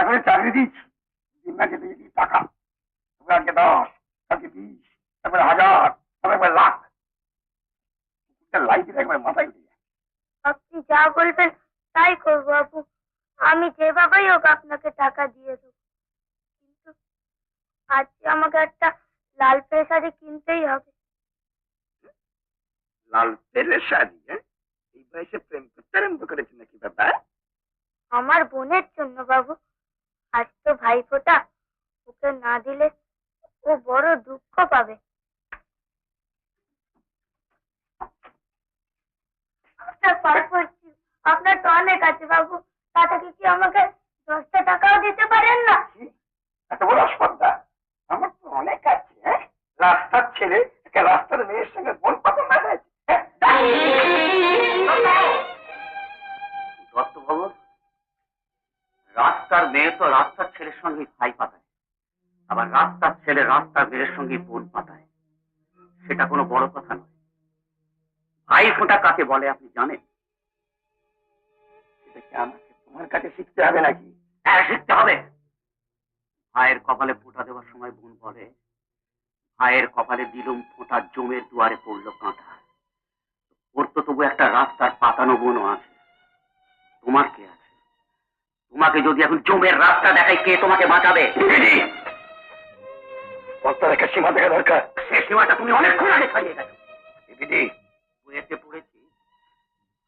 করে চাকরি দিচ্ছি, দিন না যেতে যেতে টাকা, তবে আজকে 10, কালকে 20, তারপরে 1000, তারপরে লাখ। লাইফ একবার মাথায় উঠে যায়। আপনি যা বলবেন তাই করবো বাবু, আমি যেভাবেই হোক আপনাকে টাকা দিয়ে দেবো, কিন্তু আজকে আমাকে একটা লাল পেশারি কিনতেই হবে। লাল তেলের শাড়ি? এই বয়সে প্রেম করতে আরম্ভ করেছে নাকি বাবা? আমার বোনের জন্য বাবু, আজ তো ভাইফোঁটা, ওকে না দিলে ও বড় দুঃখ পাবে। আপনার তো অনেক আছে বাবু, তা থেকে কি আমাকে 10টা টাকাও দিতে পারেন না? এত বড় স্পর্ধা? আমার তো অনেক আছে। রাস্তার ছেলে একটা রাস্তার মেয়ের সঙ্গে বোন পাতা না যায়। দত্তবাবু, রাস্তার মেয়ে তো রাস্তার ছেলের সঙ্গে ভাই পাতায়, আবার রাস্তার ছেলে রাস্তার মেয়ের সঙ্গে বোন পাতায়, সেটা কোনো বড় কথা নয়। ভাই ফোঁটা কাকে বলে আপনি জানেন? সেটাকে আমাকে তোমার কাছে শিখতে হবে নাকি? হ্যাঁ, শিখতে হবে। ভাইয়ের কপালে ফোঁটা দেওয়ার সময় বোন বলে, ভাইয়ের কপালে দিলুম ফোঁটা, জমের দুয়ারে পড়লো কাঁটা। ওর তো তবু একটা রাস্তার পাতানো বোনও আছে। তোমার কে আছে? তোমাকে যদি এখন জমের রাস্তা দেখায়, কে তোমাকে বাঁচাবে? রাস্তার একটা সীমা দেখা দরকার। সে সীমাটা তুমি অনেকক্ষণ আগে ছাড়িয়ে গেছো। বইয়েতে পড়েছি,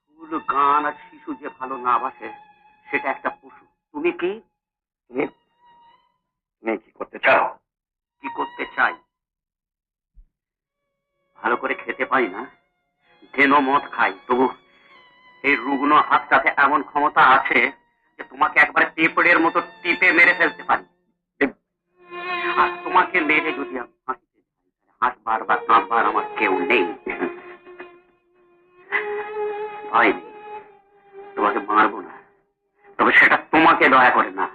ফুল, গান আর শিশু যে ভালো না বাসে সেটা একটা পশু। তুমি কি? তুমি কি করতে চাও? কি করতে চাই? ভালো করে খেতে পাই না, ঘেনো মদ খাই, তবু এই রুগ্ন হাতটাতে এমন ক্ষমতা আছে যে তোমাকে একবারে পেপড়ের মতো টিপে মেরে ফেলতে পারি। আর তোমাকে মেরে যদি আমি হাসতে যাই, হাসবার বা কাঁদবার আমার কেউ নেই। ভাই, তোমাকে মারবো না, তবে সেটা তোমাকে দয়া করে না।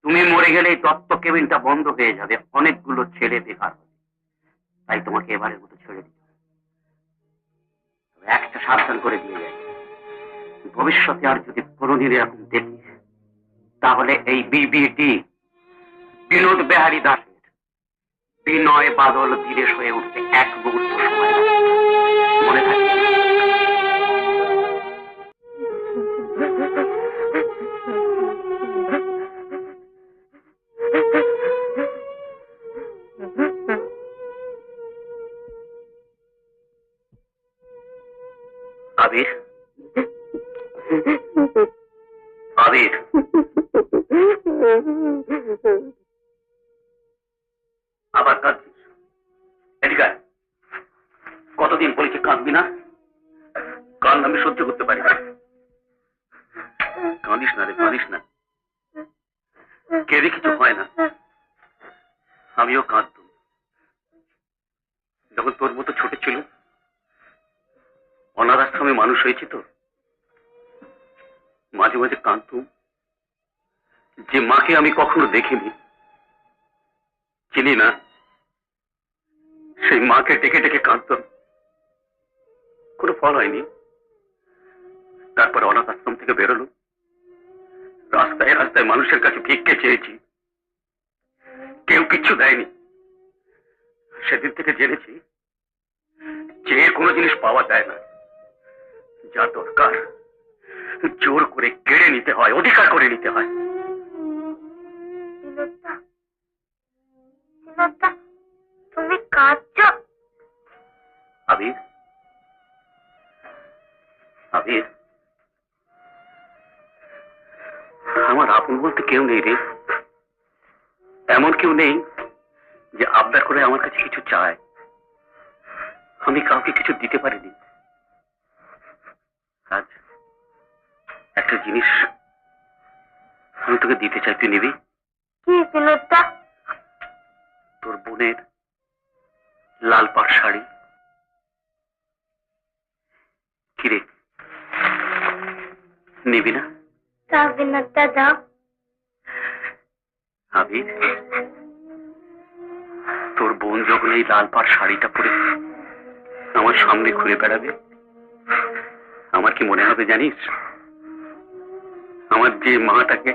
তুমি মরে গেলে এই দত্ত কেবিনটা বন্ধ হয়ে যাবে, অনেকগুলো ছেলে বেকার হবে। তাই তোমাকে এবারের মতো ছেড়ে দিতে হবে। একটা সাবধান করে দিয়ে যাই, ভবিষ্যতে আর যদি কোনোদিন এরকম দেখি, তাহলে এই বিবিটি বিনোদ বিহারী দাসের বিনয় বাদল বিদেশ হয়ে উঠতে এক মুহূর্ত সময় মনে থাকে। আবির, আবির, আবার কাঁদছিস? এদিকে আয়। কতদিন বলেছি কাঁদবি না? কান্না আমি সহ্য করতে পারি না। কাঁদিস না রে, কাঁদিস না। কেঁদে কিছু হয় না। আমিও কাঁদতুম যখন তোর মতো ছোট ছিল। অনাথ আশ্রমে মানুষ হয়েছি তো, মাঝে মাঝে কাঁদতুম। যে মাকে আমি কখনো দেখিনি, চিনি না, সেই মাকে ডেকে ডেকে কাঁদতাম। কোনো ফল হয়নি। তারপরে অনাথ আশ্রম থেকে বেরোলো, রাস্তায় রাস্তায় মানুষের কাছে ভিক্ষে চেয়েছি, কেউ কিচ্ছু দেয়নি। সেদিন থেকে জেনেছি যে কোনো জিনিস পাওয়া যায় না, যা দরকার জোর করে কেড়ে নিতে হয়, অধিকার করে নিতে হয়। তুমি কাঁদছ? আবির, আবির, আমার আপন বলতে কেউ নেই রে। এমন কেউ নেই যে আবদার করে আমার কাছে কিছু চায়। আমি কাউকে কিছু দিতে পারিনি। আজ একটা জিনিস আমি তোকে দিতে চাই, তুই নিবি? কি বিনোদটা? তোর বোনের লাল পাড় শাড়ি। কিরে, নিবি না? তা বিনোদটা দাও। আবির, তোর বোন যখন এই লাল পাড় শাড়িটা পরে আমার সামনে ঘুরে বেড়াবে, আমার কি মনে হবে জানিস? আমার যে মাটাকে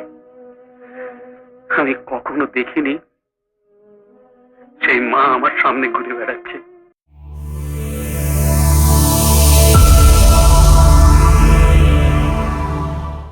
আমি কখনো দেখিনি সেই মা আমার সামনে ঘুরে বেড়াচ্ছে।